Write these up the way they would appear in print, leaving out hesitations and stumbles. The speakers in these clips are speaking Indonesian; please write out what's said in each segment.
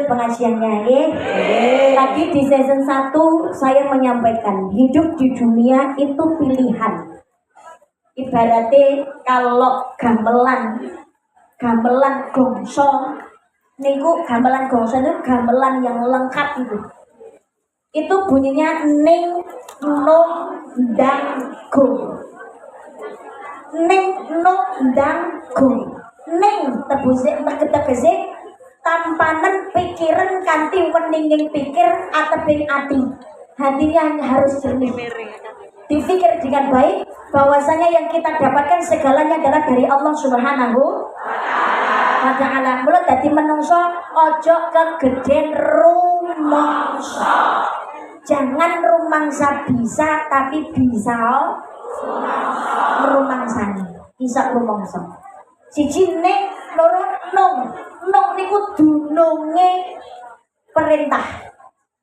pengajiannya ya. Tadi di season 1 saya menyampaikan hidup di dunia itu pilihan. Ibaratnya kalau gamelan gongso niku gamelan gongso itu gamelan yang lengkap itu. Itu bunyinya ning nong dang gong. Ning nong dang gong. Ning tegese tampanan pikiran kanthi weninging pikir atebing ati. Hatinya harus jernih. Dipikir dengan baik bahwasanya yang kita dapatkan segalanya adalah dari Allah Subhanahu wa ta'ala. Mula dadi menungso ojo kegeden rumangsa. Jangan rumangsa bisa tapi bisa merumangsani. Bisa rumangsa. Siji ning loro nung. Nung niku dununge perintah.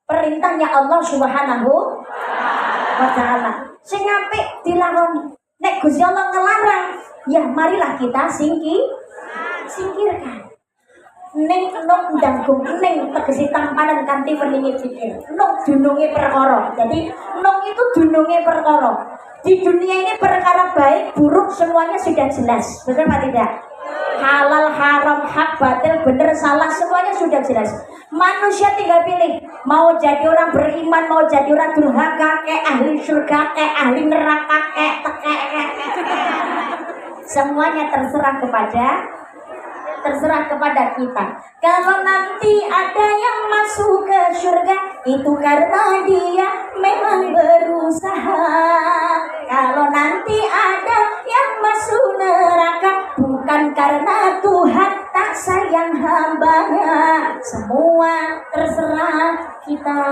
Perintahnya Allah Subhanahu wa ta'ala. Sing apik dilakoni. Nek Gusti Allah ngelarang, ya marilah kita singkirkan. Ning nung ndanggung ning tegese tampanan kanthi weninge pikir. Nung dununge perkara. Jadi nung itu dununge perkara. Di dunia ini perkara baik, buruk semuanya sudah jelas. Betul apa tidak? Halal, haram, hak, batil, benar, salah, semuanya sudah jelas. Manusia tinggal pilih mau jadi orang beriman, mau jadi orang durhaka, kayak ahli surga, kayak ahli neraka, kayak semuanya terserah kepada kita. Kalau nanti ada yang masuk ke surga, itu karena dia memang berusaha. Kalau nanti ada yang masuk neraka, bukan karena Tuhan tak sayang hambanya. Semua terserah kita.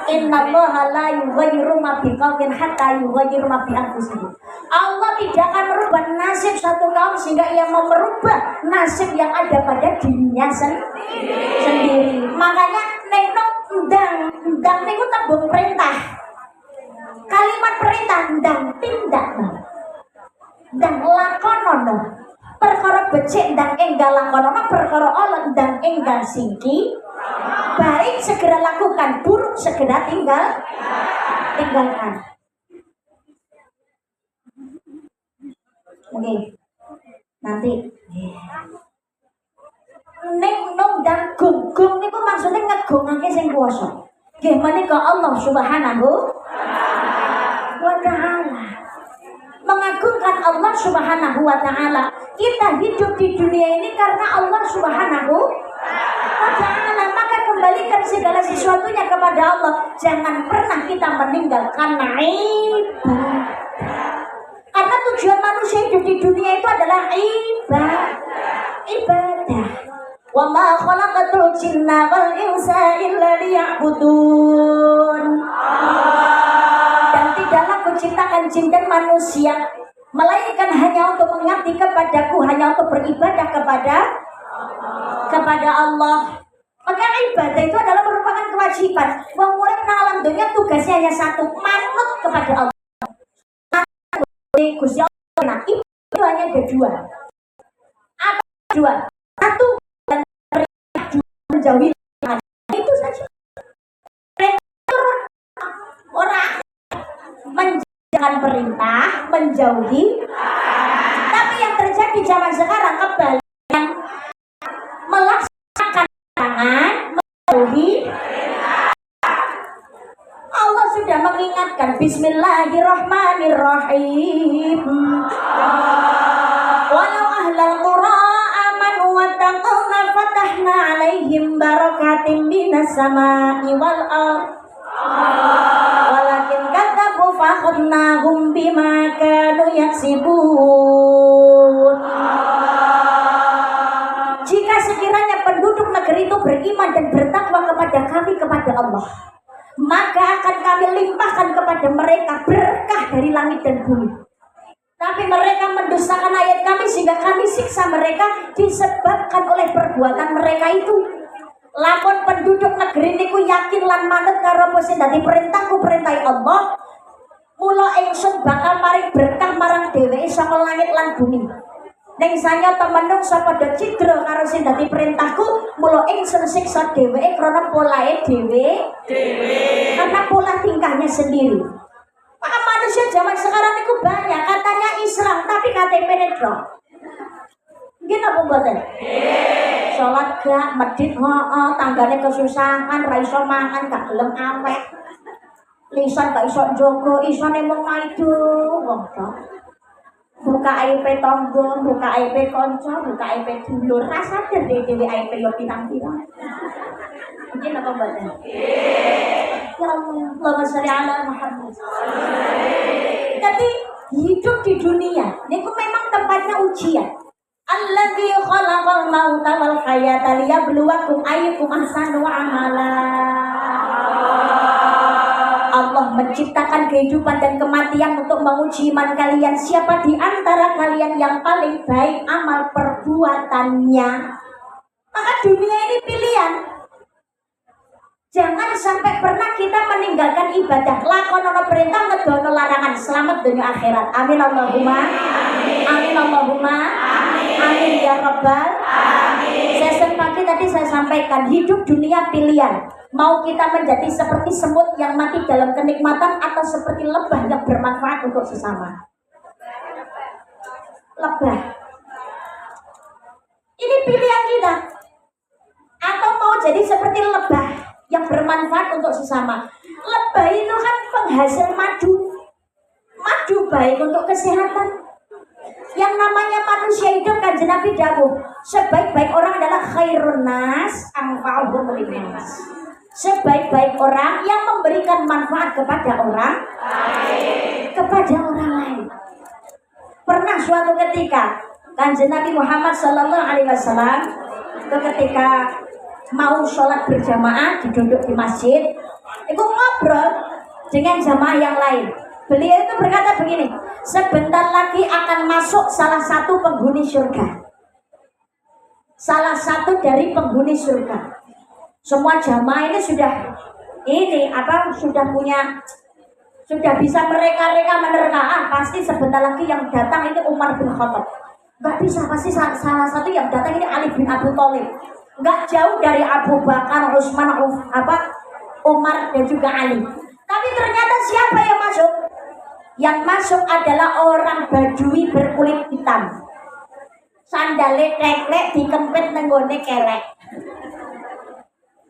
Innallaha la yughayyiru ma biqaumin hatta yughayyiru ma bi anfusihim. Allah tidak akan merubah nasib satu kaum sehingga ia mau merubah nasib yang ada pada dirinya sendiri. Makanya nengok ndang niku tembung perintah. Kalimat perintah ndang tindak. Ndang lakonono. Perkara becik ndang enggal lakonono, perkara ala ndang enggal singki. Baik segera lakukan, buruk segera tinggalkan. Oke, nanti ning nong dan gong niku maksudnya ngegongake sing kuwasa. Nggih menika Allah Subhanahu wa ta'ala. Mengagungkan Allah Subhanahu wa ta'ala. Kita hidup di dunia ini karena Allah Subhanahu wa ta'ala. Maka kembalikan segala sesuatunya kepada Allah. Jangan pernah kita meninggalkan ibadah. Karena tujuan manusia hidup di dunia itu adalah ibadah. Wa ma khalaqatul jinna wal insa illa liya'budun. Dan tidaklah kuciptakan jin dan manusia melainkan hanya untuk mengabdi kepadaku, hanya untuk beribadah kepada Allah. Maka ibadah itu adalah merupakan kewajiban. Wong urip nang alam dunia tugasnya hanya satu, manut kepada Allah. Gusti Allah, itu hanya ada dua. Apa dua? Satu dan menjauhi itu saja. Orang menjalankan perintah, menjauhi. Tapi yang terjadi zaman sekarang kebalikan, melaksanakan tangan, menjauhi. Allah sudah mengingatkan Bismillahirrahmanirrahim. Walau ahlal qura amanu wattaqaw fatahna alaihim barakatim minas samai wal ardh. Walakin kadzabu fakhadnahum bima kanu yaksibun. Jika sekiranya penduduk negeri itu beriman dan bertakwa kepada kami, kepada Allah, maka akan kami limpahkan kepada mereka berkah dari langit dan bumi. Tapi mereka mendustakan ayat kami sehingga kami siksa mereka disebabkan oleh perbuatan mereka itu. Lamun penduduk negeri niku yakin lan manut karo apa sing dadi perintahku, perintah Allah, mula ingsun bakal maring berkah marang dheweke saka langit lan bumi. Ning sanyata menungsa padha cidra karo sing dadi perintahku, mula ingsun siksa dheweke krana polahe dhewe. Karena pola tingkahnya sendiri. Maka manusia zaman sekarang itu banyak katanya Islam tapi KTP-ne drop. Nggih napa mboten? Salat gak, medhit tanggane kesusahan, ra iso mangan, gak gelem awet. Lisan gak iso njogo, isone mung maido wong tok. Buka aib tonggo, buka aib kanca, buka aib dulur, rasa dhewe aib yo pirang-pirang. Mungkin apa mboten? Ya Allah, Allahumma sholli ala Muhammad. Jadi hidup di dunia niku memang tempatnya ujian. Allazi khalaqal mauta wal hayata liyabluwakum ayyukum ahsanu amala. Allah menciptakan kehidupan dan kematian untuk menguji iman kalian. Siapa di antara kalian yang paling baik amal perbuatannya? Maka dunia ini pilihan. Jangan sampai pernah kita meninggalkan ibadah. Lakonono perintah, ngedono larangan. Selamat dunia akhirat. Amin Allahumma. Amin Allahumma. Amin ya Rabbal. Sesi pagi tadi saya sampaikan hidup dunia pilihan. Mau kita menjadi seperti semut yang mati dalam kenikmatan atau seperti lebah yang bermanfaat untuk sesama. Lebah. Ini pilihan kita. Atau mau jadi seperti lebah yang bermanfaat untuk sesama. Lebah itu kan penghasil madu. Madu baik untuk kesehatan. Yang namanya manusia hidup kan Nabi dawuh, sebaik-baik orang adalah khairun nas anfa'uhum linnas. Sebaik-baik orang yang memberikan manfaat kepada orang lain. Pernah suatu ketika Kanjeng Nabi Muhammad sallallahu alaihi wasallam ketika mau sholat berjamaah duduk di masjid, itu ngobrol dengan jamaah yang lain. Beliau itu berkata begini, sebentar lagi akan masuk salah satu penghuni surga. Salah satu dari penghuni surga. Semua jamaah ini sudah bisa mereka menerka, pasti sebentar lagi yang datang ini Umar bin Khattab. Gak bisa, pasti salah satu yang datang ini Ali bin Abi Thalib. Gak jauh dari Abu Bakar, Utsman, Umar dan juga Ali. Tapi ternyata siapa yang masuk? Yang masuk adalah orang Badui berkulit hitam. Sandale teklek dikempit nenggone kelek.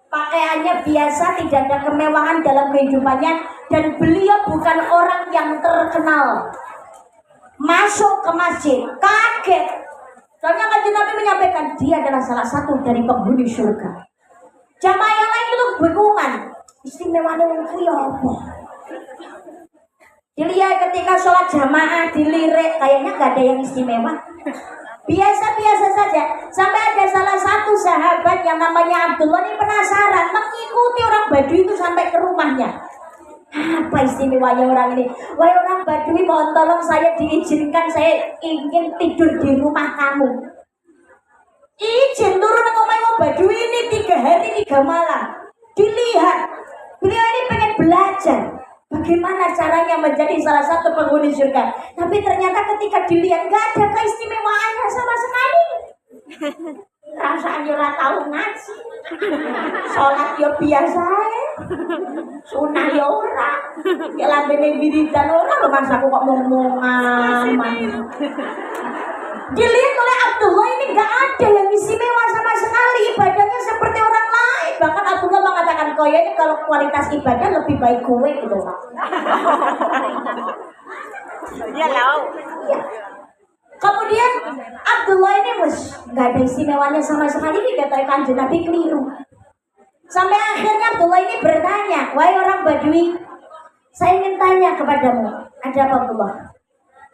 Pakaiannya biasa, tidak ada kemewahan dalam kehidupannya, dan beliau bukan orang yang terkenal. Masuk ke masjid, kaget. Soalnya Kanjeng Nabi menyampaikan dia adalah salah satu dari penghuni surga. Jamaah yang lain itu bingungan. Istimewanya itu ya apa? Dilihat ketika sholat jamaah dilirik, kayaknya gak ada yang istimewa. Biasa-biasa saja. Sampai ada salah satu sahabat yang namanya Abdullah ini penasaran, mengikuti orang Badui itu sampai ke rumahnya. Apa istimewanya orang ini? Wahai orang Badui, mohon tolong saya diizinkan, saya ingin tidur di rumah kamu. Izin turun ke rumah Badui ini 3 hari 3 malam. Dilihat, beliau ini pengen belajar bagaimana caranya menjadi salah satu penghuni surga. Tapi ternyata ketika dilihat gak ada keistimewaannya sama sekali. Rasanya ora tahu ngaji. Sholat yo biasa sunah yo ora. Ya lambene wiridan ora lho Mas, aku kok ngomong-ngomongan. Dilihat oleh Abdullah ini gak ada yang istimewa sama sekali, ibadahnya seperti orang lain. Bahkan Abdullah mengatakan, kayaknya kalau kualitas ibadah lebih baik gue gitu Pak. Ya. Kemudian Abdullah ini gak ada istimewanya sama sekali, dikatakan Kanjeng Nabi keliru. Sampai akhirnya Abdullah ini bertanya, wahai orang Badui, saya ingin tanya kepadamu, ada apa Abdullah?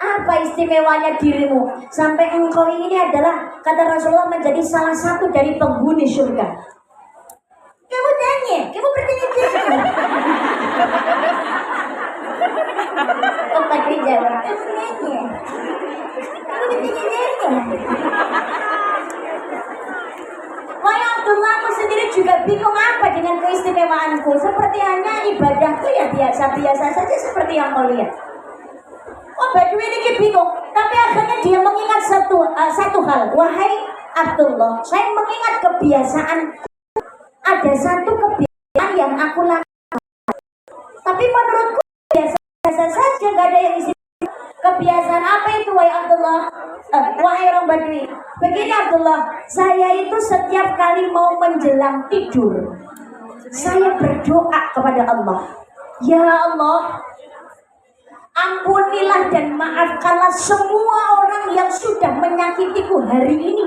Apa istimewanya dirimu sampai engkau ini adalah, kata Rasulullah, menjadi salah satu dari penghuni surga? Kamu tanya, kamu bertanya-tanya. Oh, pakai jawab. Kamu nanya. Kamu bertanya-tanya. Wahai Abdullah, aku sendiri juga bingung apa dengan keistimewaanku. Seperti hanya ibadahku ya biasa-biasa saja seperti yang kau lihat. Oh, Badui ini bingung, tapi akhirnya dia mengingat satu hal, wahai Abdullah, saya mengingat kebiasaan, ada satu kebiasaan yang aku lakukan, tapi menurutku biasa saja, gak ada yang isi. Kebiasaan apa itu wahai Abdullah? Wahai orang Badui, begini Abdullah, saya itu setiap kali mau menjelang tidur, saya berdoa kepada Allah, ya Allah, ampunilah dan maafkanlah semua orang yang sudah menyakitiku hari ini.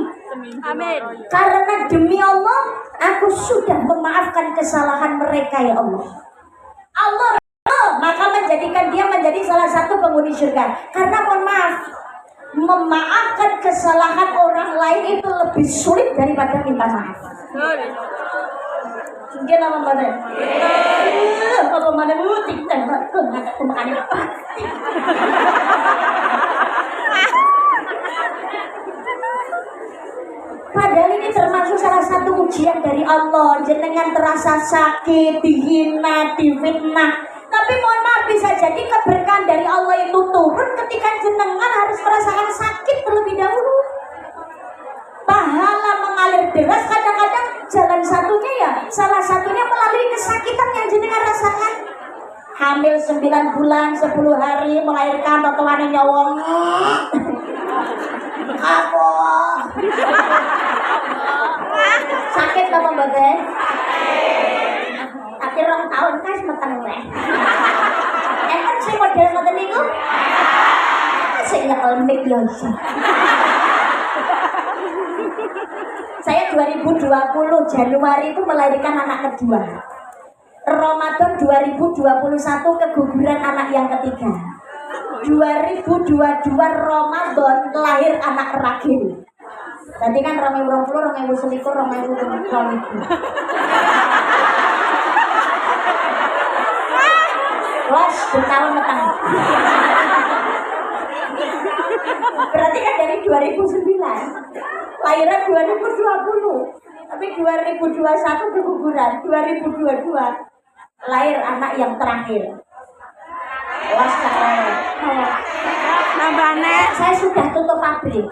Amin. Karena demi Allah, aku sudah memaafkan kesalahan mereka ya Allah. Allah maka menjadikan dia menjadi salah satu penghuni surga. Karena mohon maaf, memaafkan kesalahan orang lain itu lebih sulit daripada minta maaf. Mungkin apa mana? Apa mana mutik dan makan apa? Padahal ini termasuk salah satu ujian dari Allah. Jenengan terasa sakit, dihina, difitnah. Tapi mohon maaf, bisa jadi keberkahan dari Allah itu turun ketika jenengan harus merasakan sakit terlebih dahulu. Pahala mengalir deras, kadang-kadang jalan satunya ya, salah satunya melalui kesakitan yang jenengan rasakan. Hamil 9 bulan, 10 hari, melahirkan totoane nyawong. Apa? Sakit apa mbak? Tapi 2 tahun kan meteng weh. Kan sing model ngoten niku. Sing nyekel mic yo iso. Saya 2020 Januari itu melahirkan anak kedua. Ramadan 2021 keguguran anak yang ketiga. 2022 Ramadan lahir anak terakhir. Tadi kan 2020, 2021, 2022. Wah, bertahun metang. Berarti kan dari 2009, lahiran 2020, tapi 2021 keguguran, 2022 lahir anak yang terakhir. Wah, Nambahnya. saya sudah tutup pabrik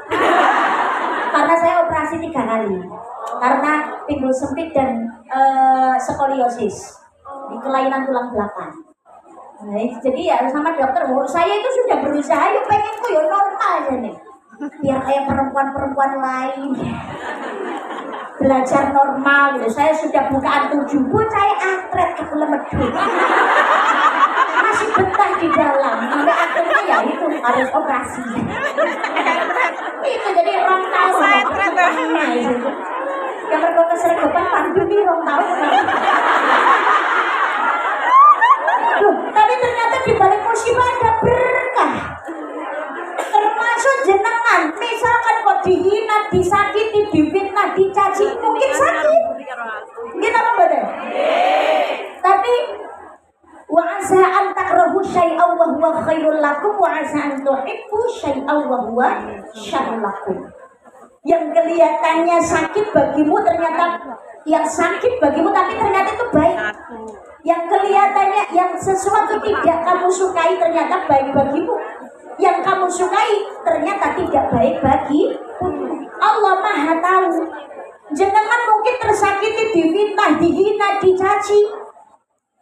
karena saya operasi 3 kali karena pinggul sempit dan skoliosis di kelainan tulang belakang. Nah, jadi ya sama dokter, saya itu sudah berusaha, yuk pengenku ya normal aja nih, biar kayak perempuan-perempuan lain, belajar normal gitu. Saya sudah bukaan 7, saya atret ke medut, masih betah di dalam, sampai akhirnya ya itu harus operasi. Itu jadi 2 tahun, nah itu yang mereka keseragapan pandemi 2 tahun. Tapi ternyata di balik musibah ada berkah. Termasuk jenengan, misalkan kok dihina, disakiti, difitnah, dicaci, mungkin sakit. Mungkin apa betul? Tapi wa asa an takrahu syai'an wa huwa khairul lakum wa asa an tuhibbu syai'an wa huwa syarrul lakum. Yang kelihatannya sakit bagimu ternyata yang sakit bagimu tapi ternyata itu baik. Yang kelihatannya yang sesuatu tidak kamu sukai ternyata baik bagimu. Yang kamu sukai ternyata tidak baik bagi Allah Maha tahu. Jenengan mungkin tersakiti, difitnah, dihina, dicaci.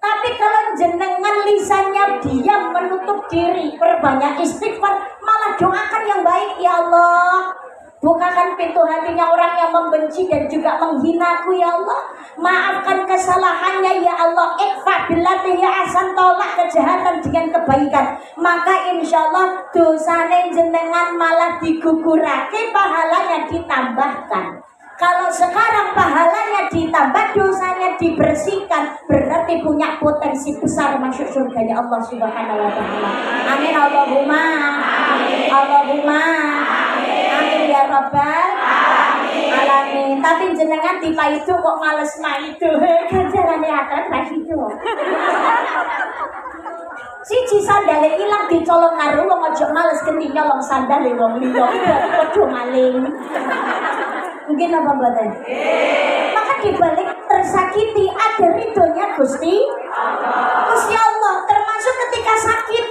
Tapi kalau jenengan lisannya diam, menutup diri, perbanyak istighfar, malah doakan yang baik, ya Allah. Bukakan pintu hatinya orang yang membenci dan juga menghinaku, ya Allah. Maafkan kesalahannya, ya Allah. Ikfa billati ya asan, tolak kejahatan dengan kebaikan. Maka insya Allah dosane jenengan malah digugurake, pahalanya ditambahkan. Kalau sekarang pahalanya ditambah, dosanya dibersihkan, berarti punya potensi besar masuk surganya Allah Subhanahu wa taala. Amin Allahumma. Amin. Allahumma. Amin ya rabbal alamin. Tapi jenengan tipe itu kok males maido. Ganjarane akeh ra itu. Siji sandale ilang dicolong karo wong aja males genti nyolong sandale wong liya. Padha maling. Mungkin apa mboten? Maka dibalik tersakiti ada ridhonya Gusti Allah. Termasuk ketika sakit.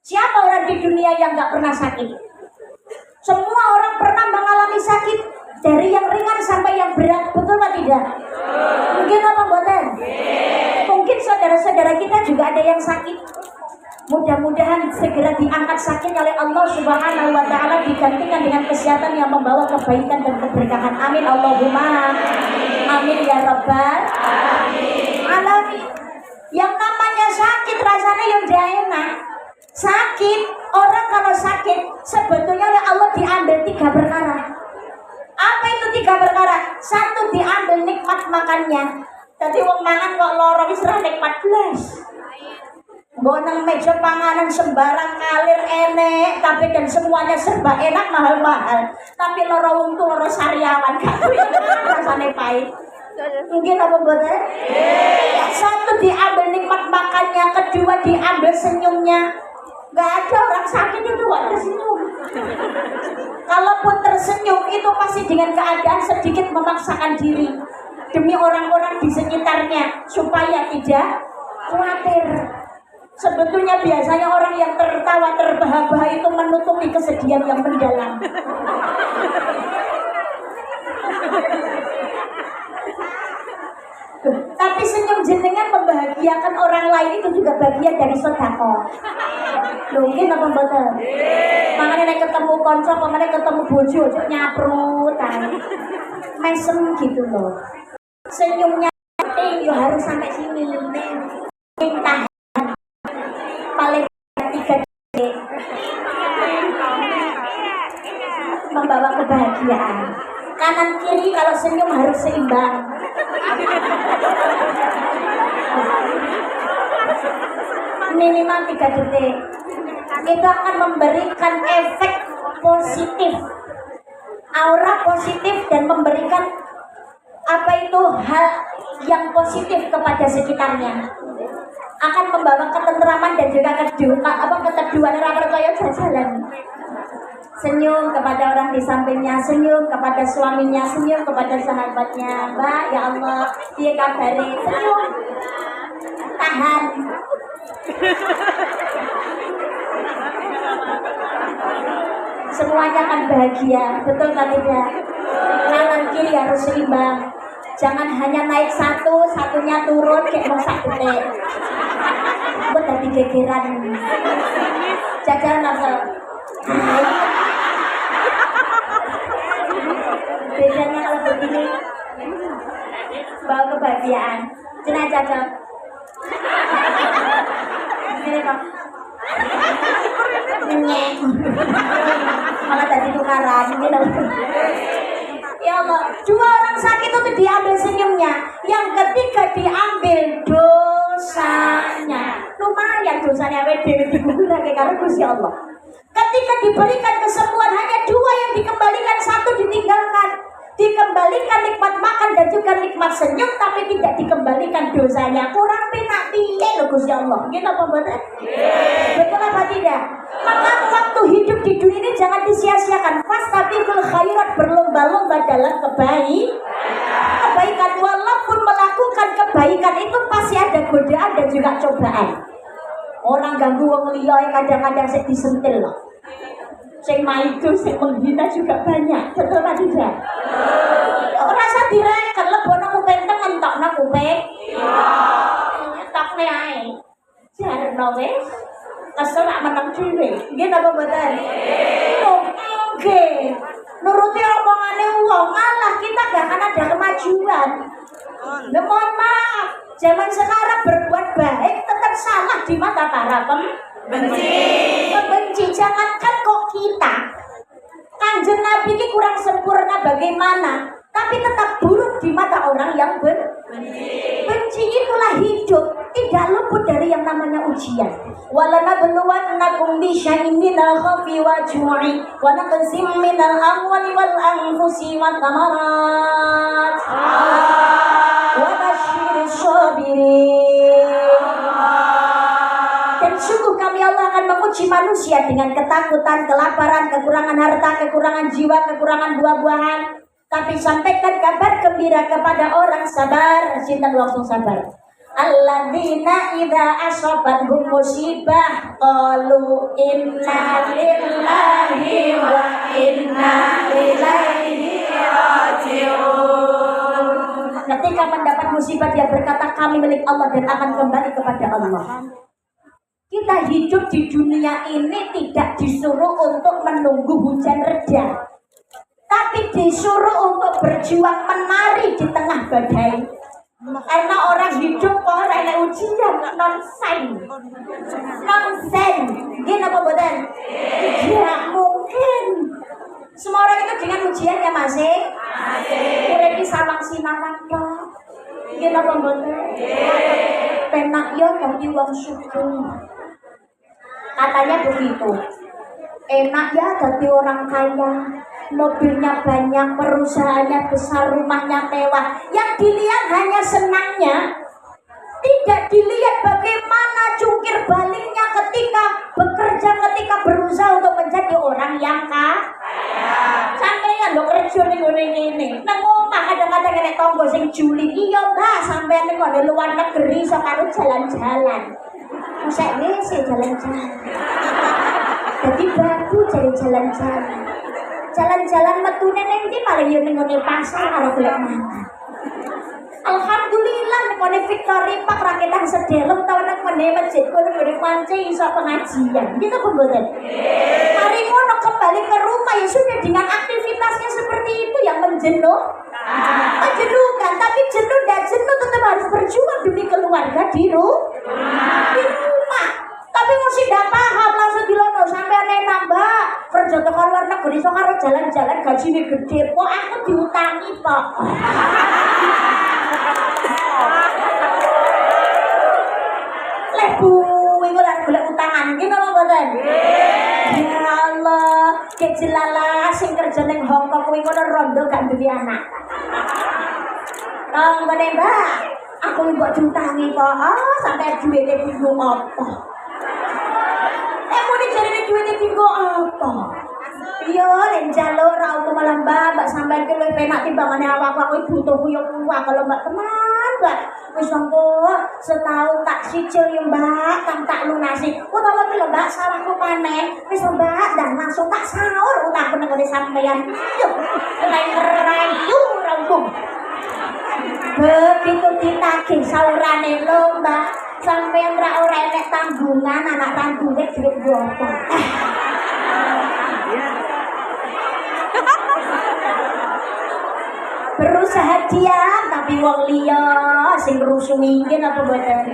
Siapa orang di dunia yang gak pernah sakit? Semua orang pernah Dari yang ringan sampai yang berat, betul atau tidak? Mungkin apa buatan? Mungkin saudara-saudara kita juga ada yang sakit. Mudah-mudahan segera diangkat sakit oleh Allah Subhanahu wa Ta'ala, digantikan dengan kesehatan yang membawa kebaikan dan keberkahan. Amin Allahumma amin ya rabbal alamin. Yang namanya sakit rasanya yang tidak enak. Sakit, orang kalau sakit sebetulnya oleh Allah diambil 3 perkara. Apa itu 3 perkara? 1, diambil nikmat makannya. Jadi wong mangan kok loro wis ra nikmat blas. Mbok nang meja panganan sembarang kalir enek, tapi dan semuanya serba enak mahal-mahal. Tapi loro wong tuh loro sariawan gak rasane pahit. Mungkin apa mboten? Ya, 1 diambil nikmat makannya, 2 diambil senyumnya. Gak ada orang sakit itu kok tersenyum. Kalaupun tersenyum itu pasti dengan keadaan sedikit memaksakan diri demi orang-orang di sekitarnya supaya tidak khawatir. Sebetulnya biasanya orang yang tertawa terbahak-bahak itu menutupi kesedihan yang mendalam. Tapi senyum jenengan membahagiakan orang lain itu juga bagian dari sedekah. Mungkin apa betul? Makanya nek ketemu konco, makanya ketemu bojo, ojo nyaprut, mesem gitu loh. Senyumnya yo harus sampai sini, minta paling 3 detik, membawa kebahagiaan. Kanan kiri kalau senyum harus seimbang. Minimal 3 detik. Itu akan memberikan efek positif, aura positif, dan memberikan apa itu hal yang positif kepada sekitarnya. Akan membawa ketentraman dan juga keteduhan orang percaya jalan. Senyum kepada orang di sampingnya, senyum kepada suaminya, senyum kepada sahabatnya. Mbak, ya Allah, dia kabari, senyum. Tahan. Semuanya akan bahagia, betul kan tidak? Kanan kiri harus seimbang. Jangan hanya naik 1, satunya turun kayak mau 1 detik. Buat tadi gegeran. Jajaran langsung. Bedanya kalau begini, bawa kebahagiaan. Cina cocok. Ini kok. Nyek. Malah tadi tukaran. Ya Allah, 2 orang sakit itu diambil senyumnya, yang ketiga diambil dosanya. Lumayan dosanya WD dikurangi karena Gusti Allah. Ketika diberikan kesembuhan hanya 2 yang dikembalikan, 1 ditinggalkan. Dikembalikan nikmat makan dan juga nikmat senyum, tapi tidak dikembalikan dosanya. Kurang penak piye lho Gusti Allah. Gitu apa betul? Betul apa tidak? Maka waktu hidup di dunia ini jangan disia-siakan. Fastabiqul khairat, berlomba-lomba dalam kebaikan. Walaupun melakukan kebaikan itu pasti ada godaan dan juga cobaan. Orang ganggu wong liya kadang-kadang sik disentil loh. Sing maido, sing menghina juga banyak. Betul apa tidak? Rasa direken lebono kuping tengen tokno kuping. Tokne ae. Jarno wis. Kesel nak meneng dhewe. Nggih napa mboten? Oke. Nuruti omongane wong, malah kita gak akan ada kemajuan. Mohon maaf, zaman sekarang berbuat baik tetap salah di mata para pembenci. Jangankan kok kita, Kanjeng Nabi ini kurang sempurna bagaimana, tapi tetap buruk di mata orang yang benci. Itulah hidup, tidak luput dari yang namanya ujian. Walanabluwannakum bisyai'in minal khawfi wal ju'i wa naqsim minal amwali wal anfusi wat thamarat wa basyirish sabirin. Dan sungguh kami Allah akan menguji manusia dengan ketakutan, kelaparan, kekurangan harta, kekurangan jiwa, kekurangan buah-buahan. Tapi sampaikan kabar gembira kepada orang sabar. Sinten langsung sabar. Alladzina idza asabathum musibah qalu inna lillahi wa inna ilaihi raji'un. ketika mendapat musibah dia berkata kami milik Allah dan akan kembali kepada Allah. Kita hidup di dunia ini tidak disuruh untuk menunggu hujan reda, tapi disuruh untuk berjuang menari di tengah badai. Karena orang hidup kok ada ujian nonsen. Gini apa buatan? Tidak mungkin. Semua orang itu dengan ujian ya masih. Mulai di sawang sinawang kok. Gini apa buatan? Penak ya tapi uang syukur. Katanya begitu. Enak ya jadi orang kaya. Mobilnya banyak, perusahaannya besar, rumahnya mewah. Yang dilihat hanya senangnya, tidak dilihat bagaimana cungkir baliknya ketika bekerja, ketika berusaha untuk menjadi orang yang kaya. Sampeyan lho kerja ning ngene ini. Nang omah kadang-kadang nek tangga sing juli, iya Mbak, sampeyan ning ngene luar negeri iso karo jalan-jalan. Mosok wis jalan-jalan. Jadi baku jadi jalan-jalan. Jalan-jalan metune ning ndi paling yo ning ngene pasar karo golek mangan. Alhamdulillah ning ngene Victory Park raketan sedelem tau nang ngene masjid kono ngene panci iso pengajian. Gitu pemboten. Mari ngono kembali ke rumah ya sudah dengan aktivitasnya seperti itu yang menjenuhkan, tapi jenuh dan jenuh tetap harus berjuang demi keluarga di rumah. Tapi mesti tidak paham langsung dilono sampai aneh nambah kerja ke luar negeri so karo jalan-jalan gajinya gede kok aku diutangi kok. Lebu itu lah golek utangan gitu apa mboten? Ya Allah, kek jelala sing kerja ning Hongkong kuwi ngono rondo gak duwe anak. Ngene Mbak, aku mbok diutangi kok. Sampai duwite bingung apa. Duitnya tinggal apa? Iya, yang jalur rauh malah mbak sampai ke lebih penak timbangannya aku butuh kuyok kuah kalau mbak teman mbak. Wis monggo setahun tak sicil ya mbak, kang tak lunasi. Utawa ki lho mbak salahku panen. Wis mbak dan langsung tak sahur utangku nang ngene sampeyan. Yo, mulai ngerayu rampung. Begitu ditagih saurane lho mbak. Sampai ora enek tanggungan anak tanggungan duit berapa? Berusaha diam tapi wong liya sing rusuh mungkin apa mboten?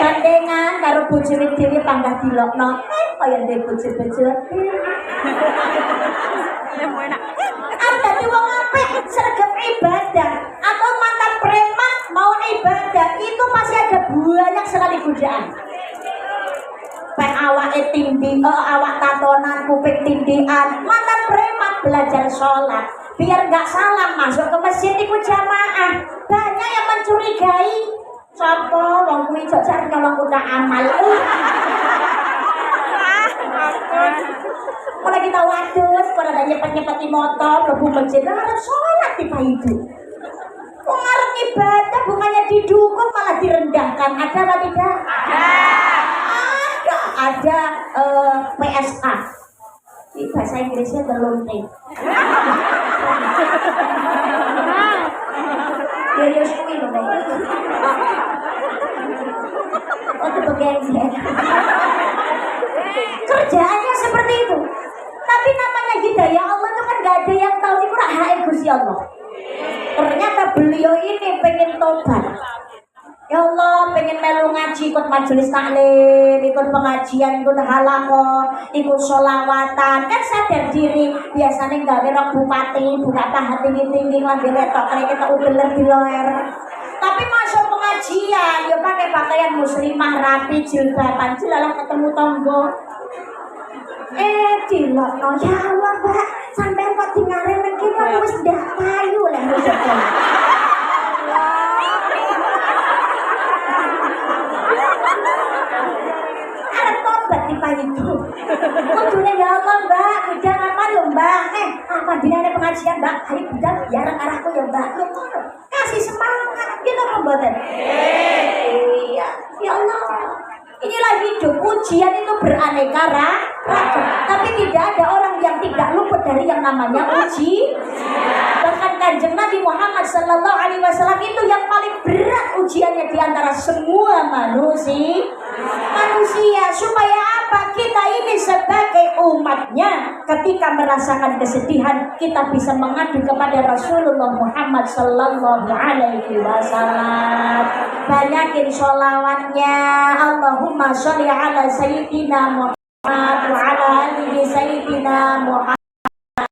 Gandengan karo bojone dhewe panggah dilokno. Kaya ndek bojo-bojo. Dadi wong apik sregep ibadah atau mantan preman mau ibadah itu masih ada banyak sekali godaan. Pen awake tindih, awak tatonan, kuping tindihan, mantan preman belajar sholat biar nggak salah masuk ke masjid ikut jamaah. Banyak yang mencurigai. Sapa wong kuwi jok cari kalau udah amal. Kalau kita wadus, kalau ada nyepet-nyepeti motor, lebu masjid, harus sholat tiba itu. Pengarang ibadah bukannya didukung malah direndahkan. Ada apa tidak? Ada PSA. Ini bahasa Inggrisnya telunting. Serius kuwi lho. Untuk begenggen. Kerjaannya seperti itu. Tapi namanya hidayah Allah itu kan gak ada yang tahu itu hak Gusti Allah. Ternyata beliau ini pengen tobat. Ya Allah, pengen melu ngaji, ikut majelis taklim, ikut pengajian, ikut halaqah, ikut sholawatan. Kan sadar diri, biasanya gawe rok bupati, buka paha tinggi-tinggi, ngambil letok, karena kita ubeler di loer. Tapi masuk pengajian, ya pakai pakaian muslimah rapi, jilbaban, jelalah ketemu tonggo. Dilokno, ya Allah Mbak, sampai kok tinggalin nang kita wis ndak payu lah musuhku. Arep tobat dipayu. Kudune ya Allah Mbak, bidang apa lho Mbak? Apa dinane pengajian Mbak? Hari bidang biar arahku ya Mbak. Lho kasih semangat gitu apa mboten? Iya. Ya Allah. Inilah hidup. Ujian itu beraneka ragam, tapi tidak ada orang yang tidak luput dari yang namanya uji. Bahkan Kanjeng Nabi Muhammad Sallallahu Alaihi Wasallam itu yang paling berat ujiannya di antara semua manusia. Supaya apa? Kita ini sebagai umatnya, ketika merasakan kesedihan, kita bisa mengadu kepada Rasulullah Muhammad Sallallahu Alaihi Wasallam. Banyakin sholawatnya. Allahumma sholli ala Sayyidina Muhammad wa ala alihi Sayyidina Muhammad.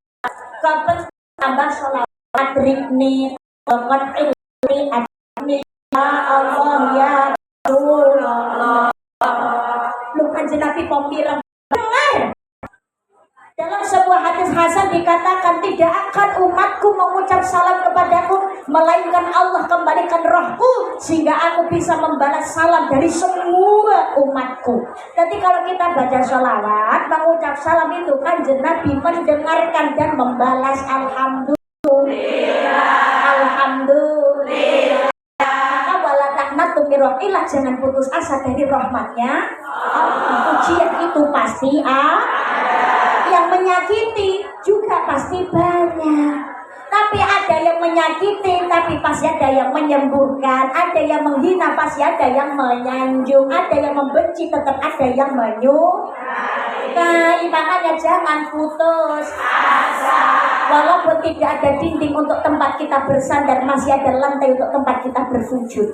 Kapan tambah sholawat rikni qad ilmi adni ya Allah ya Rasulullah. Lu Kanjeng Nabi pemirang dengar. Dalam sebuah hadis hasan dikatakan, tidak akan umatku mengucap salam kepadaku melainkan Allah kembalikan rohku sehingga aku bisa membalas salam dari semua umatku. Jadi kalau kita baca sholawat, mengucap salam itu Kanjeng Nabi mendengarkan dan membalas. Alhamdulillah, alhamdulillah. Maka wala taqnatu min rahmatillah, jangan putus asa dari rahmatnya Allah. Ujian itu pasti yang menyakiti juga pasti banyak. Tapi ada yang menyakiti, tapi pasti ada yang menyembuhkan. Ada yang menghina, pasti ada yang menyanjung. Ada yang membenci, tetap ada yang menyukai. Makanya jangan putus asa. Walaupun tidak ada dinding untuk tempat kita bersandar, masih ada lantai untuk tempat kita bersujud.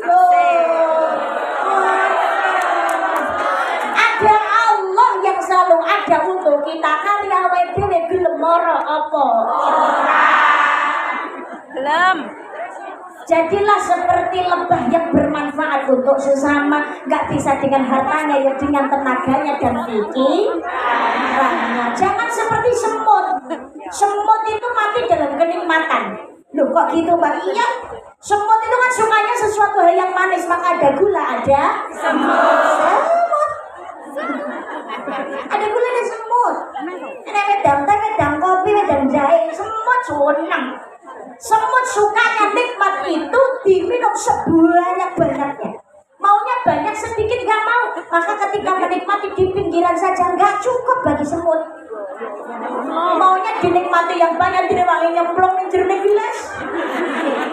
Ada Allah yang selalu ada untuk kita. Karya dhewe gelem mara apa? Gelem. Jadilah seperti lebah yang bermanfaat untuk sesama. Gak bisa dengan hartanya, ya dengan tenaganya dan pikirannya. Jangan seperti semut. Semut itu mati dalam kenikmatan. Loh kok gitu Mbak? Iya. Semut itu kan sukanya sesuatu hal yang manis, maka ada gula, ada semut. Ada gula, ada semut. Ini wedang kopi, wedang jahe, semut senang. Semut sukanya nikmat itu diminum sebanyak-banyaknya. Maunya banyak, sedikit gak mau. Maka ketika menikmati di pinggiran saja gak cukup bagi semut. Maunya dinikmati yang banyak, direwangi nyemplung di jernih gelas.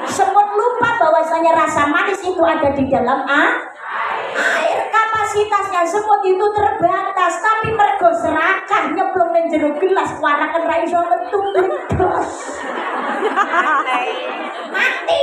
Semut lupa bahwasanya rasa manis itu ada di dalam air. Kapasitasnya semut itu terbatas, tapi mergo serakah nyemplung di jernih gelas, waraken ra iso metu meledos. Mati.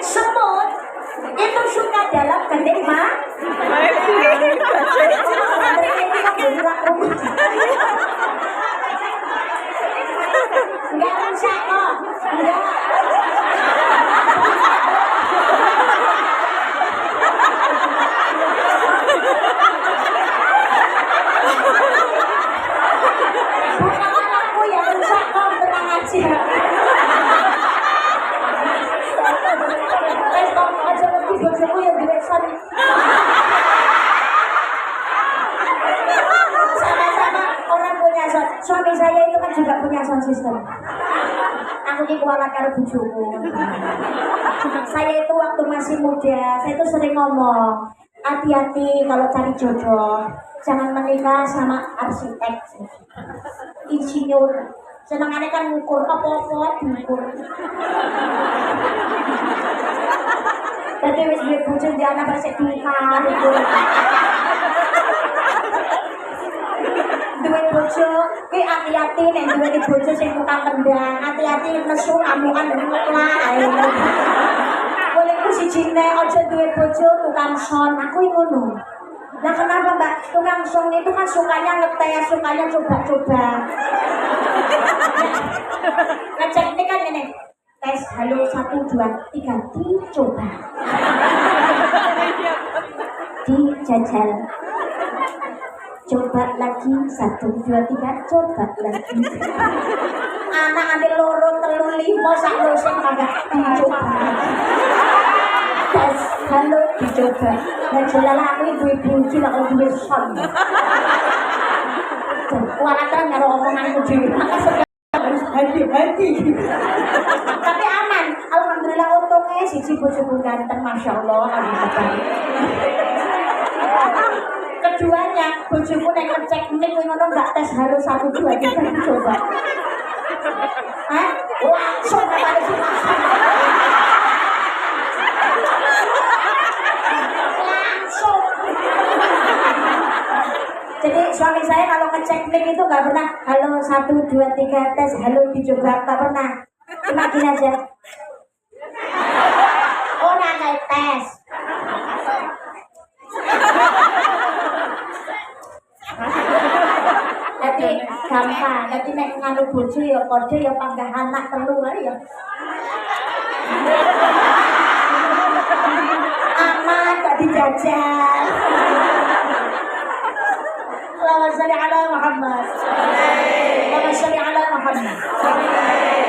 Semut itu suka dalam kenikmatan. Enggak rusak kok. Enggak. Bukan aku yang rusak kok, tenang aja. Bojoku yang direksan. Sama-sama orang punya sound. Suami saya itu kan juga punya sound system. Aku ki kuwalat karo bojoku. Saya itu waktu masih muda, saya itu sering ngomong, hati-hati kalau cari jodoh. Jangan menikah sama arsitek, insinyur. Senengannya kan ngukur apa-apa diukur. Tapi wis duwe bojo di anak resik dukan itu. Duwe bojo, ki hati-hati nek duwe bojo sing tukang kendang, hati-hati nesu amukan lae. Boleh ku siji nek aja duwe bojo tukang son, aku ngono. Nah kenapa Mbak? Tukang som itu kan sukanya ngetes, sukanya coba-coba. Ngecek ini kan ini. Tes, halo 1, 2, 3, dicoba. Dijajal. Coba lagi 1, 2, 3, coba lagi. Anak ambil loro, telu, limo, sak losing kagak dicoba. Tes, halo, dicoba. Dan jelala aku ibu-ibu gila kalau duwe son. Kualatan karo omonganku dhewe. Harus hati-hati. Tapi aman, alhamdulillah untungnya siji bojoku ganteng, masya Allah. Keduanya bojoku nek ngecek mic ngono enggak tes halo 1, 2, 3 dicoba. Hah? Langsung kata sih. Langsung. Jadi suami saya kalau ngecek mic itu nggak pernah halo 1, 2, 3 tes halo dicoba, nggak pernah. Cuma gini aja. Oh nggak tes. Jadi gampang. Jadi nek nganu bojo ya kode ya panggah anak telu ae ya. Aman gak dijajal. Allahumma sholli ala Muhammad. Allahumma sholli ala Muhammad.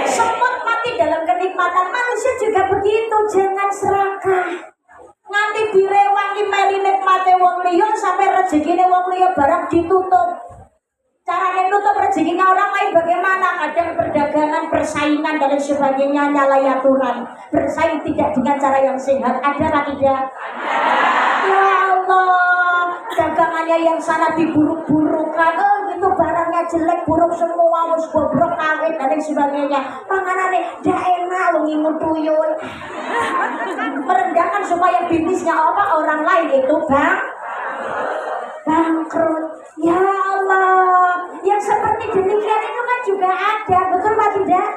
Semut mati dalam kenikmatan, manusia juga begitu, jangan serakah. Nganti direwangi meri nikmate wong liya sampai rezekine wong liya barang ditutup. Caranya nutup rezekinya orang lain bagaimana? Kadang perdagangan, persaingan dan sebagainya nyalai aturan. Bersaing tidak dengan cara yang sehat. Ada apa tidak? Ya Allah, dagangannya yang sana diburuk-burukan. Oh gitu barangnya jelek, buruk semua, mus bobrok kawin dan sebagainya. Panganannya dah enak, wengi tuyul. Merendahkan supaya bisnisnya orang lain itu bangkrut. Ya Allah, yang seperti demikian itu kan juga ada, betul Pak tidak?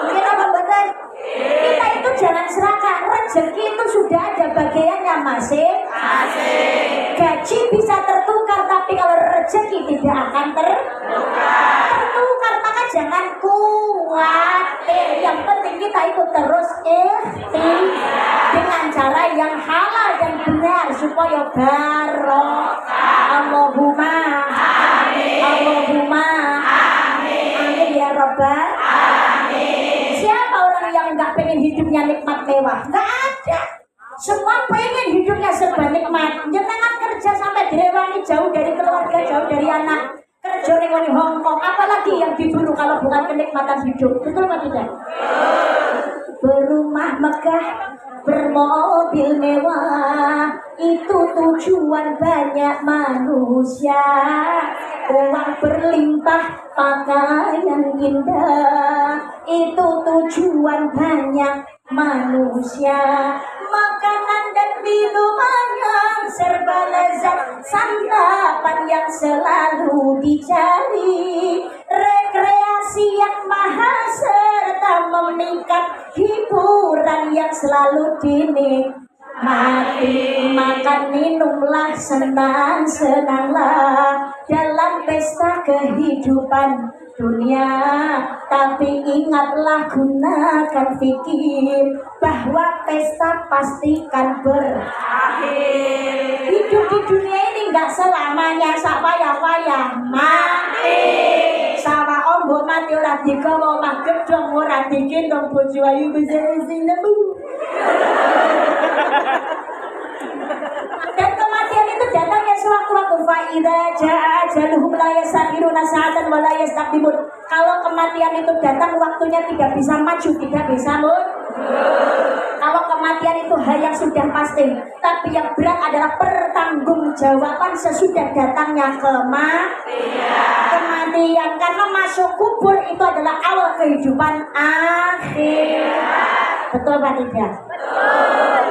Kita betul. Kita itu jangan serakah, rezeki itu sudah ada bagiannya masing-masing. Gaji bisa tertukar, tapi kalau rezeki tidak akan tertukar, maka jangan khawatir. Yang penting kita itu terus ikhtiar dengan cara yang halal dan benar supaya barokah. Allahumma amin. Allahumma amin. Amin ya Rabbal alamin. Siapa orang yang enggak pengen hidupnya nikmat mewah? Enggak ada. Semua pengen hidupnya serba nikmat. Jangan kerja sampai direwangi jauh dari keluarga, jauh dari anak. Kerja di Hongkong, apalagi yang diburu kalau bukan kenikmatan hidup. Betul apa tidak? Berumah megah, bermobil mewah, itu tujuan banyak manusia. Uang berlimpah, pakaian indah, itu tujuan banyak manusia. Makanan dan minuman yang serba lezat, santapan yang selalu dicari, rekreasi yang mahal serta memikat, hiburan yang selalu dinikmati. Makan minumlah, senang-senanglah dalam pesta kehidupan dunia, tapi ingatlah gunakan fikir bahwa pesta pastikan berakhir. Hidup di dunia ini enggak selamanya, sak wayah-wayah mati. Sama ombo mati ora digawa omah gedhong, ora digendong bojo ayu bisa nemu. Dan kematian itu datangnya sewaktu-waktu. Faida jaa ajaluhum la yastakhiruna sa'atan wa la yastaqdimun. Kalau kematian itu datang, waktunya tidak bisa maju, tidak bisa mundur. Kalau kematian itu hal yang sudah pasti, tapi yang berat adalah pertanggungjawaban sesudah datangnya kematian. Karena masuk kubur itu adalah awal kehidupan akhirat. Betul apa tidak?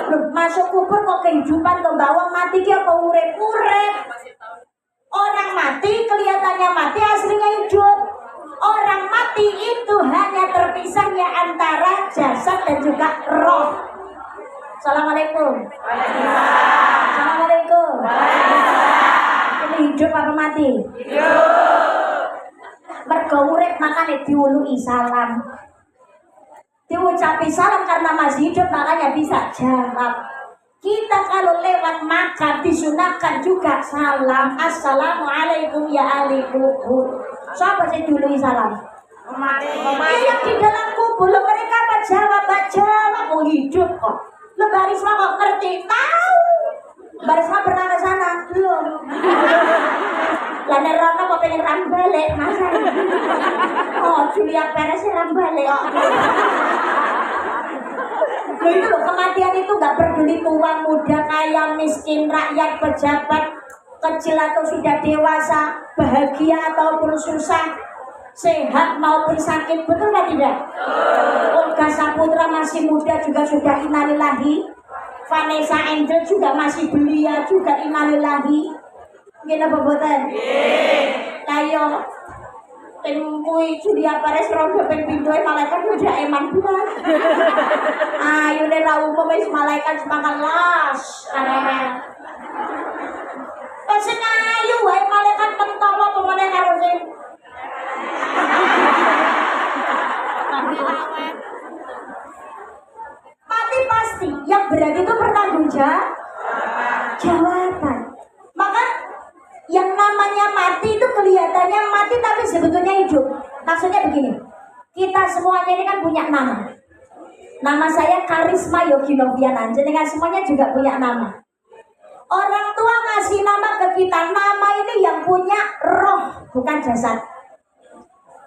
Betul. Masuk kubur kok kehidupan ke bawah, mati ki apa urip-urip. Orang mati kelihatannya mati, aslinya hidup. Orang mati itu hanya terpisahnya antara jasad dan juga roh. Assalamualaikum. Assalamualaikum. hidup apa mati? Mergo urip makanya diului salam. Diucapi salam karena masih hidup makanya bisa jawab. Kita kalau lewat makan disunahkan juga salam. Assalamualaikum ya ahli kubur. Siapa sih diului salam? Yang di dalam kubur mereka apa jawab? Mau hidup kok. Lo Barisma kok ngerti? Tahu. Barisma pernah ke sana? Belum. Lah neraka kok pengen rambale masa? Oh, Julia Perez rambale kok. Loh itu loh, kematian itu gak peduli tua, muda, kaya, miskin, rakyat, pejabat, kecil atau sudah dewasa, bahagia ataupun susah, sehat maupun sakit, betul gak tidak? Olga Saputra masih muda juga sudah innalillahi. Vanessa Angel juga masih belia juga innalillahi. Gila bobotan. Kayo Tengkui Julia Perez rodo ben pintuhe malaikat udah eman buat. Ayo nek ra umum wis malaikat semangat las. Wis ayu wae malaikat pentol apa meneh karo sing. Mati pasti, yang berat itu bertanggung jawaban. Maka yang namanya mati itu kelihatannya mati tapi sebetulnya hidup. Maksudnya begini, kita semuanya ini kan punya nama. Nama saya Karisma Yogi Noviana, jenengan semuanya juga punya nama. Orang tua ngasih nama ke kita, nama ini yang punya roh, bukan jasad.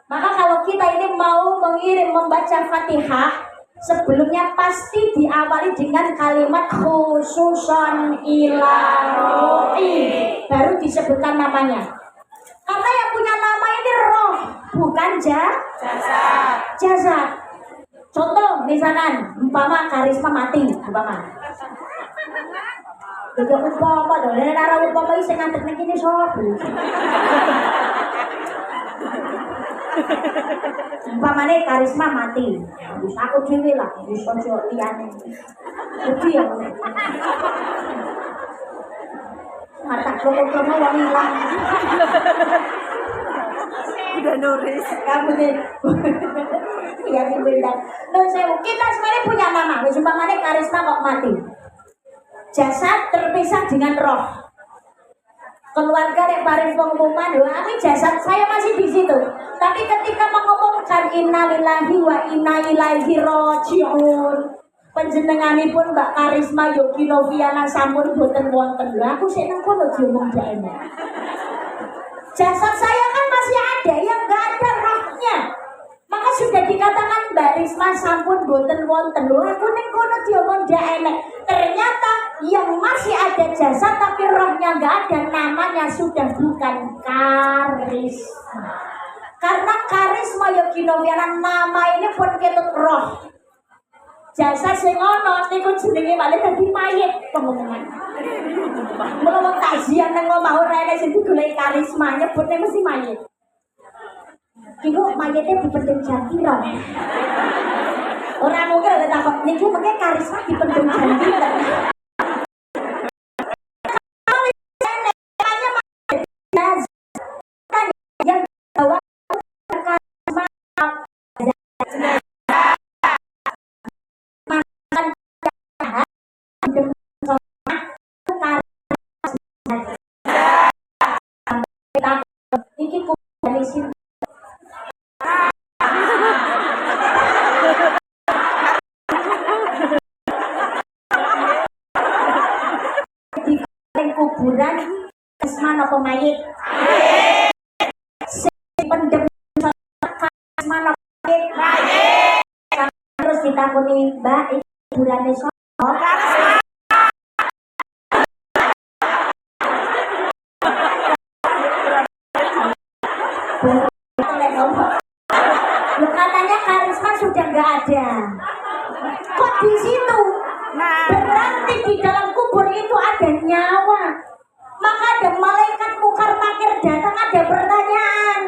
Maka kalau kita ini mau mengirim membaca Fatihah, sebelumnya pasti diawali dengan kalimat khususon ilahi, baru disebutkan namanya. Karena yang punya nama ini roh, bukan jasad. Contoh misalkan umpama Karisma mati, umpama. Jadi umpama dong, nara umpama ini saya ngantek ini sob. Umpamane Karisma mati, wis aku dhewe lah, wis ojo liyane. Iki ya. Mata kromo-kromo wong ilang. Udah nulis. Kamu nih. Iya dibilang. Loh kita sebenarnya punya nama, wis umpamane Karisma kok mati. Jasad terpisah dengan roh. Keluarga rek paring pengumuman, wah ini jasad saya masih di situ. Tapi ketika mengumumkan innalillahi wa inna ilaihi raji'un, panjenenganipun Mbak Karisma Yogi Noviana sampun boten wonten. Lha aku sik nang kono diomong jane. Jasad saya kan masih ada, yang enggak ada rohnya. Maka sudah dikatakan Mbak Risma sampun boten wonten. Lho aku ning kono diomong jane. Ternyata yang masih ada jasad tapi rohnya enggak ada, namanya sudah bukan Karisma. Karena Karisma Yogi Noviana nama ini pun ketut roh. Jasad sing ono niku jenenge malah dadi mayit pengumuman. Mula wong takziah nang omah ora enek sing digoleki Karisma, nyebutne mesti mayit. Iku mayitnya dipendem jam piro? Ora mungkin ada takut niki mengke Karisma dipendem jam piro. Yang bawa Karisma iki dari sini. Di kuburan Karisma apa mayit? Pendem Karisma apa mayit? Terus ditakoni, Mbak, kuburane sapa? Katanya Karisma sudah nggak ada. Kok di situ? Berarti di dalam kubur itu ada nyawa. Maka ada malaikat mungkar nakir datang, ada pertanyaan.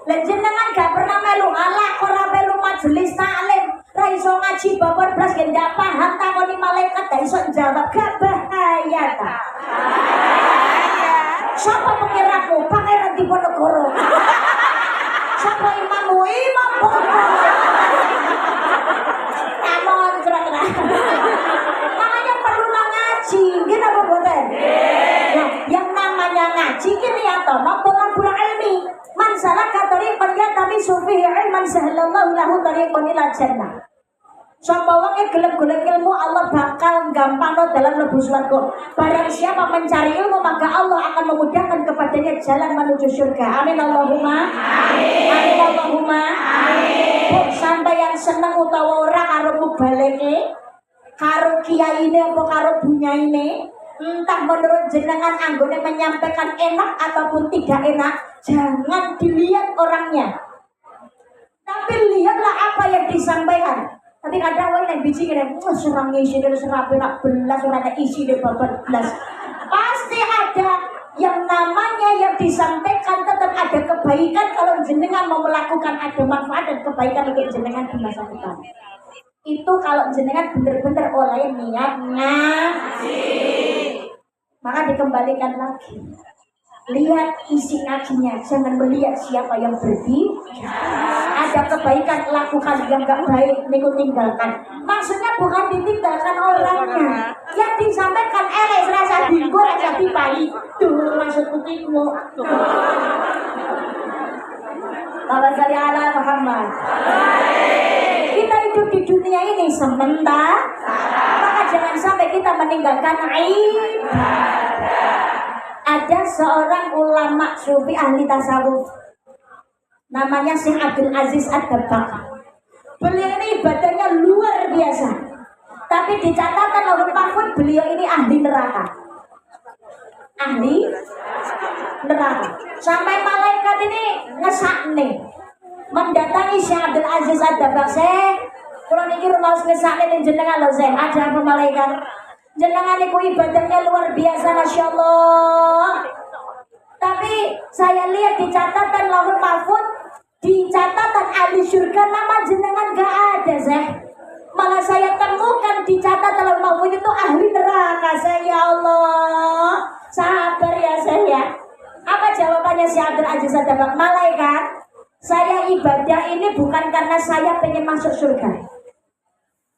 Lah jenengan gak pernah melu Allah, ora melu majelis taklim, ra iso ngaji babar blas gak paham takoni malaikat gak iso jawab, gak bahaya ta? Siapa pengira lahu tariqun ilal jannah. Sapa wong gelem golek ilmu Allah bakal gampangno dalam mlebu swarga. Barang siapa mencari ilmu maka Allah akan memudahkan kepadanya jalan menuju surga. Amin Allahumma amin. Amin Allahumma amin. Sampeyan seneng utawa ora karo mubaleke, karo kiyaine apa karo bunyaine, entah menurut jenengan anggone menyampaikan enak ataupun tidak enak, jangan dilihat orangnya. Tapi lihatlah apa yang disampaikan. Tapi kadang orang yang biji kira, serang isi dari serapi nak belas, orang yang isi dari babat belas. Pasti ada yang namanya yang disampaikan tetap ada kebaikan kalau jenengan mau melakukan ada manfaat dan kebaikan untuk jenengan di masa depan. Itu kalau jenengan benar-benar oleh niat ngaji. Maka dikembalikan lagi. Lihat isi ngajinya, jangan melihat siapa yang berbicara. Ada kebaikan lakukan, yang gak baik niku tinggalkan. Maksudnya bukan ditinggalkan orangnya, yang disampaikan serasa bingung, rasa dipai. Tuh maksudku timu. Allahumma sholli ala Muhammad. Kita hidup di dunia ini sementara, maka jangan sampai kita meninggalkan ibadah. Ada seorang ulama sufi ahli tasawuf, namanya Syekh Abdul Aziz Ad-Dabbagh. Beliau ini ibadahnya luar biasa, tapi di catatan Lauhul Mahfuz beliau ini ahli neraka. Ahli neraka. Sampai malaikat ini ngesakne mendatangi Syekh Abdul Aziz Ad-Dabbagh. Syekh, kalau niki rumaos ngesakne jenengan lho Syekh. Ada apa malaikat? Jenengan niku ibadahnya luar biasa, Masya Allah. Tapi saya lihat di catatan Lauhul Mahfuz, di catatan ahli surga nama jenengan gak ada, Syekh. Malah saya temukan di catatan Lauhul Mahfuz itu ahli neraka. Ya Allah, sabar ya Syekh ya. Apa jawabannya si Abdul Aziz Ad-Dabbagh? Malaikat, saya ibadah ini bukan karena saya pengen masuk surga,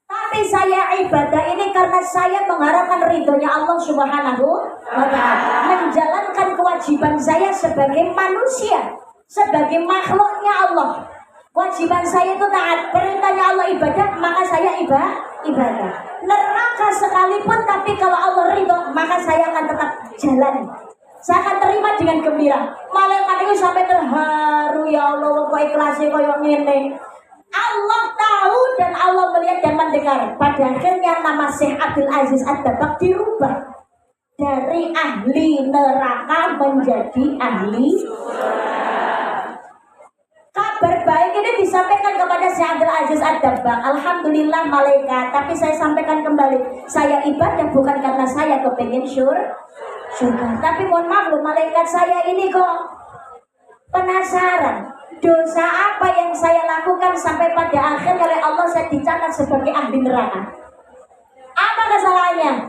tapi saya ibadah ini karena saya mengharapkan ridhonya Allah Subhanahu wa ta'ala, menjalankan kewajiban saya sebagai manusia, sebagai makhluknya Allah. Kewajiban saya itu taat, perintahnya Allah ibadah, maka saya ibadah. Neraka sekalipun, tapi kalau Allah ridho, maka saya akan tetap jalan. Saya akan terima dengan gembira. Malaikat itu sampai terharu, ya Allah, kok ikhlasnya koyo ngene. Allah tahu dan Allah melihat dan mendengar. Pada akhirnya nama Syekh Abdul Aziz Ad-Dabbagh dirubah dari ahli neraka menjadi ahli surga. Kabar baik ini disampaikan kepada Syekh Abdul Aziz Ad-Dabbagh. Alhamdulillah malaikat. Tapi saya sampaikan kembali, saya ibadah bukan karena saya kepengen surga. Tapi mohon maaf loh, malaikat saya ini kok penasaran. Dosa apa yang saya lakukan sampai pada akhirnya oleh Allah saya dicatat sebagai ahli neraka? Apa kesalahannya?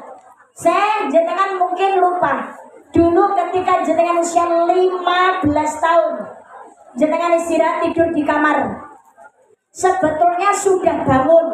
Saya jenengan mungkin lupa. Dulu ketika jenengan usia 15 tahun, jenengan istirahat tidur di kamar. Sebetulnya sudah bangun,